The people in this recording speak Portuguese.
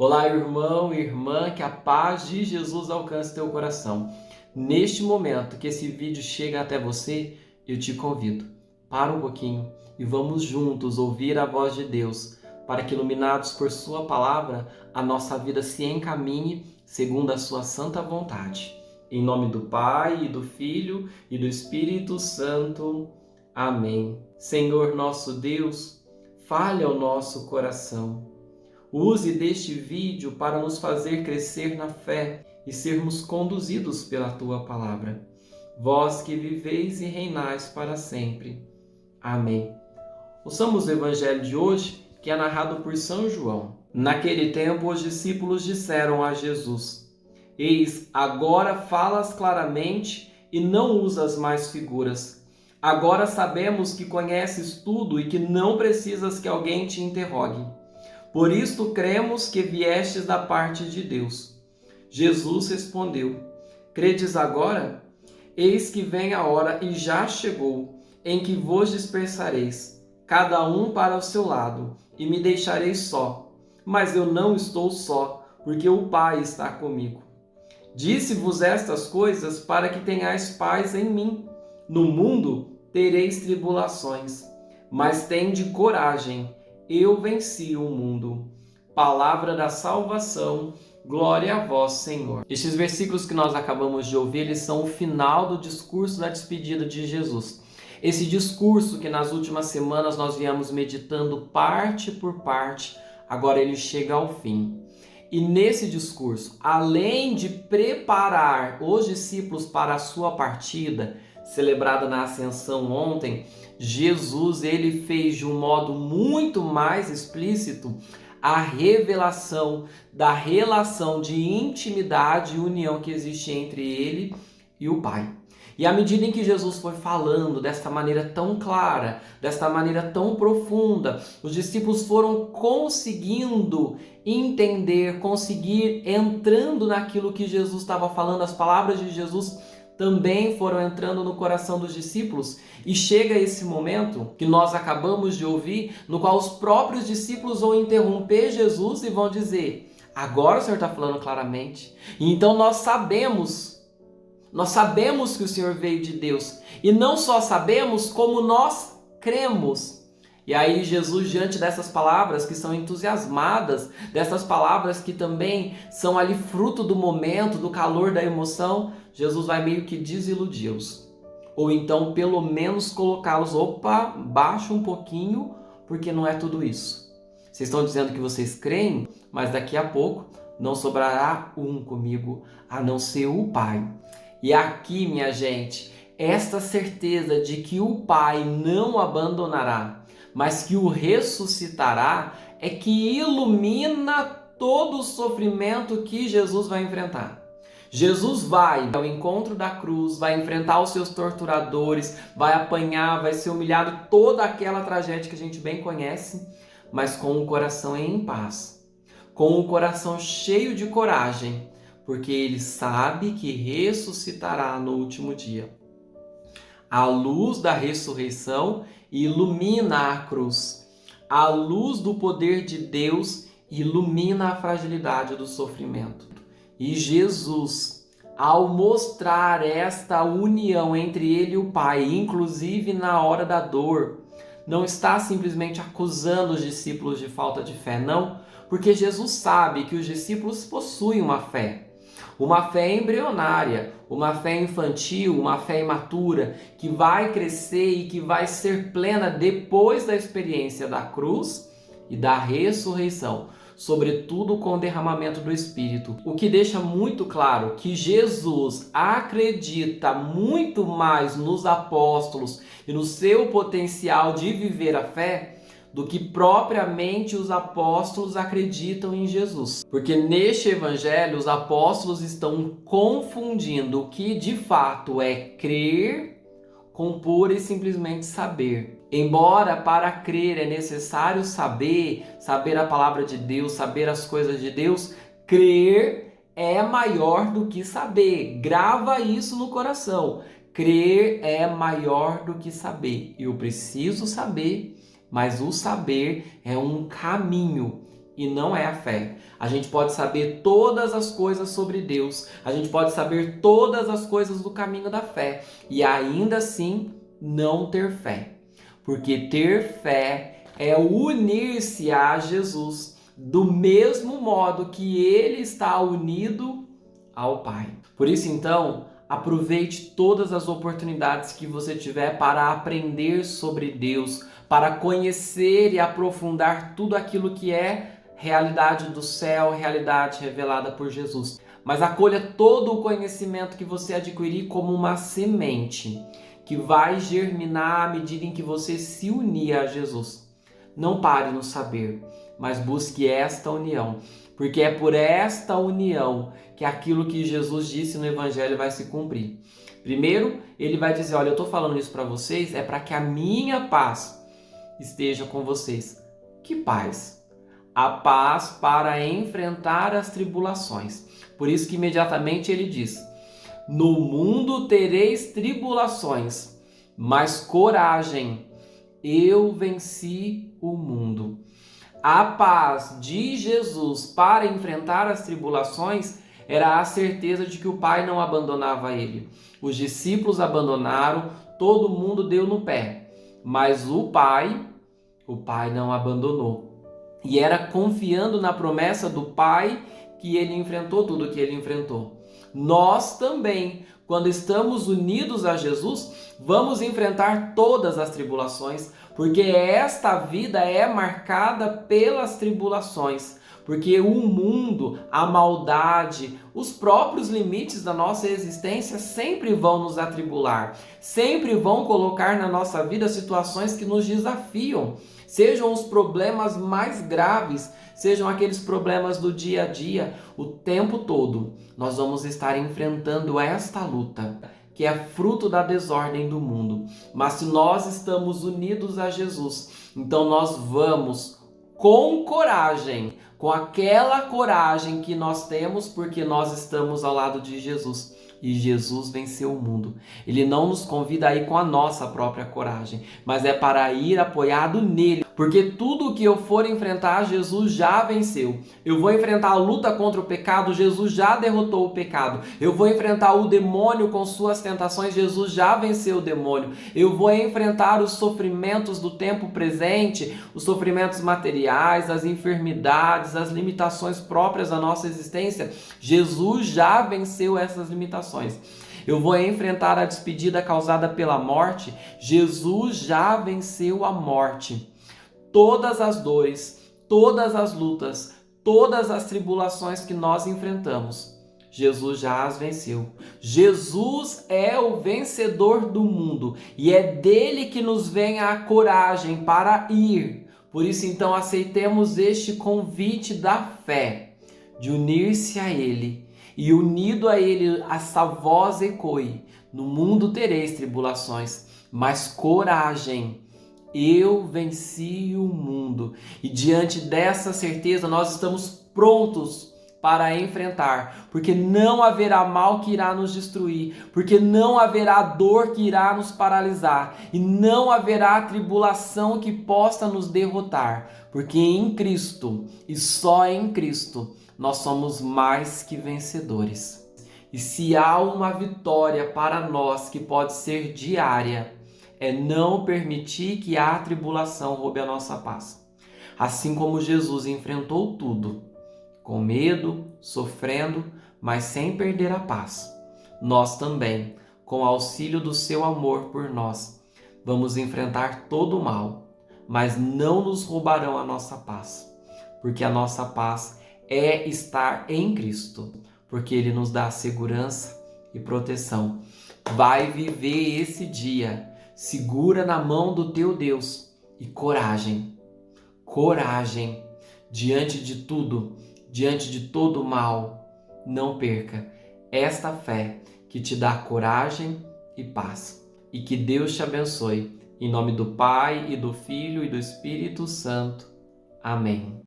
Olá, irmão e irmã, que a paz de Jesus alcance teu coração. Neste momento que esse vídeo chega até você, eu te convido, para um pouquinho e vamos juntos ouvir a voz de Deus, para que, iluminados por sua palavra, a nossa vida se encaminhe segundo a sua santa vontade. Em nome do Pai, e do Filho e do Espírito Santo. Amém. Senhor nosso Deus, fale ao nosso coração. Use deste vídeo para nos fazer crescer na fé e sermos conduzidos pela Tua palavra. Vós que viveis e reinais para sempre. Amém. Ouçamos o Evangelho de hoje, que é narrado por São João. Naquele tempo, os discípulos disseram a Jesus: Eis, agora falas claramente e não usas mais figuras. Agora sabemos que conheces tudo e que não precisas que alguém te interrogue. Por isto cremos que viestes da parte de Deus. Jesus respondeu: Credes agora? Eis que vem a hora e já chegou, em que vos dispersareis, cada um para o seu lado, e me deixareis só. Mas eu não estou só, porque o Pai está comigo. Disse-vos estas coisas para que tenhais paz em mim. No mundo tereis tribulações, mas tende coragem. Eu venci o mundo. Palavra da salvação, glória a vós, Senhor. Estes versículos que nós acabamos de ouvir, eles são o final do discurso da despedida de Jesus. Esse discurso que nas últimas semanas nós viemos meditando parte por parte, agora ele chega ao fim. E nesse discurso, além de preparar os discípulos para a sua partida, celebrada na Ascensão ontem, Jesus ele fez de um modo muito mais explícito a revelação da relação de intimidade e união que existe entre ele e o Pai. E à medida em que Jesus foi falando desta maneira tão clara, desta maneira tão profunda, os discípulos foram conseguindo entender, conseguir entrando naquilo que Jesus estava falando, as palavras de Jesus também foram entrando no coração dos discípulos, e chega esse momento que nós acabamos de ouvir, no qual os próprios discípulos vão interromper Jesus e vão dizer: agora o Senhor está falando claramente, e então nós sabemos que o Senhor veio de Deus, e não só sabemos, como nós cremos. E aí Jesus, diante dessas palavras que são entusiasmadas, dessas palavras que também são ali fruto do momento, do calor da emoção, Jesus vai meio que desiludi-los. Ou então, pelo menos, colocá-los, baixa um pouquinho, porque não é tudo isso. Vocês estão dizendo que vocês creem, mas daqui a pouco não sobrará um comigo, a não ser o Pai. E aqui, minha gente, esta certeza de que o Pai não o abandonará, mas que o ressuscitará, é que ilumina todo o sofrimento que Jesus vai enfrentar. Jesus vai ao encontro da cruz, vai enfrentar os seus torturadores, vai apanhar, vai ser humilhado, toda aquela tragédia que a gente bem conhece, mas com o coração em paz, com o coração cheio de coragem, porque ele sabe que ressuscitará no último dia. A luz da ressurreição ilumina a cruz. A luz do poder de Deus ilumina a fragilidade do sofrimento. E Jesus, ao mostrar esta união entre ele e o Pai, inclusive na hora da dor, não está simplesmente acusando os discípulos de falta de fé, não, porque Jesus sabe que os discípulos possuem uma fé embrionária, uma fé infantil, uma fé imatura, que vai crescer e que vai ser plena depois da experiência da cruz e da ressurreição, sobretudo com o derramamento do Espírito. O que deixa muito claro que Jesus acredita muito mais nos apóstolos e no seu potencial de viver a fé do que propriamente os apóstolos acreditam em Jesus. Porque neste evangelho os apóstolos estão confundindo o que de fato é crer com pura e simplesmente saber. Embora para crer é necessário saber a palavra de Deus, saber as coisas de Deus, crer é maior do que saber. Grava isso no coração. Crer é maior do que saber. Eu preciso saber, mas o saber é um caminho e não é a fé. A gente pode saber todas as coisas sobre Deus, a gente pode saber todas as coisas do caminho da fé e ainda assim não ter fé. Porque ter fé é unir-se a Jesus do mesmo modo que ele está unido ao Pai. Por isso, então, aproveite todas as oportunidades que você tiver para aprender sobre Deus, para conhecer e aprofundar tudo aquilo que é realidade do céu, realidade revelada por Jesus. Mas acolha todo o conhecimento que você adquirir como uma semente que vai germinar à medida em que você se unir a Jesus. Não pare no saber, mas busque esta união, porque é por esta união que aquilo que Jesus disse no Evangelho vai se cumprir. Primeiro, ele vai dizer, olha, eu estou falando isso para vocês, é para que a minha paz esteja com vocês. Que paz? A paz para enfrentar as tribulações. Por isso que imediatamente ele diz, no mundo tereis tribulações, mas coragem, eu venci o mundo. A paz de Jesus para enfrentar as tribulações era a certeza de que o Pai não abandonava ele. Os discípulos abandonaram, todo mundo deu no pé, mas o Pai não abandonou. E era confiando na promessa do Pai que ele enfrentou tudo o que ele enfrentou. Nós também, quando estamos unidos a Jesus, vamos enfrentar todas as tribulações, porque esta vida é marcada pelas tribulações. Porque o mundo, a maldade, os próprios limites da nossa existência sempre vão nos atribular, sempre vão colocar na nossa vida situações que nos desafiam. Sejam os problemas mais graves, sejam aqueles problemas do dia a dia, o tempo todo nós vamos estar enfrentando esta luta, que é fruto da desordem do mundo. Mas se nós estamos unidos a Jesus, então nós vamos com coragem, com aquela coragem que nós temos porque nós estamos ao lado de Jesus. E Jesus venceu o mundo. Ele não nos convida a ir com a nossa própria coragem, mas é para ir apoiado nele. Porque tudo que eu for enfrentar, Jesus já venceu. Eu vou enfrentar a luta contra o pecado, Jesus já derrotou o pecado. Eu vou enfrentar o demônio com suas tentações, Jesus já venceu o demônio. Eu vou enfrentar os sofrimentos do tempo presente, os sofrimentos materiais, as enfermidades, as limitações próprias da nossa existência. Jesus já venceu essas limitações. Eu vou enfrentar a despedida causada pela morte. Jesus já venceu a morte. Todas as dores, todas as lutas, todas as tribulações que nós enfrentamos, Jesus já as venceu. Jesus é o vencedor do mundo e é dele que nos vem a coragem para ir. Por isso, então, aceitemos este convite da fé, de unir-se a ele. E unido a ele, essa voz ecoe: no mundo tereis tribulações, mas coragem, eu venci o mundo. E diante dessa certeza, nós estamos prontos para enfrentar, porque não haverá mal que irá nos destruir, porque não haverá dor que irá nos paralisar, e não haverá tribulação que possa nos derrotar, porque em Cristo, e só em Cristo, nós somos mais que vencedores. E se há uma vitória para nós que pode ser diária, é não permitir que a tribulação roube a nossa paz. Assim como Jesus enfrentou tudo, com medo, sofrendo, mas sem perder a paz, nós também, com o auxílio do seu amor por nós, vamos enfrentar todo o mal, mas não nos roubarão a nossa paz, porque a nossa paz é estar em Cristo, porque Ele nos dá segurança e proteção. Vai viver esse dia, segura na mão do teu Deus e coragem, coragem, diante de tudo, diante de todo o mal. Não perca esta fé que te dá coragem e paz. E que Deus te abençoe. Em nome do Pai, e do Filho, e do Espírito Santo. Amém.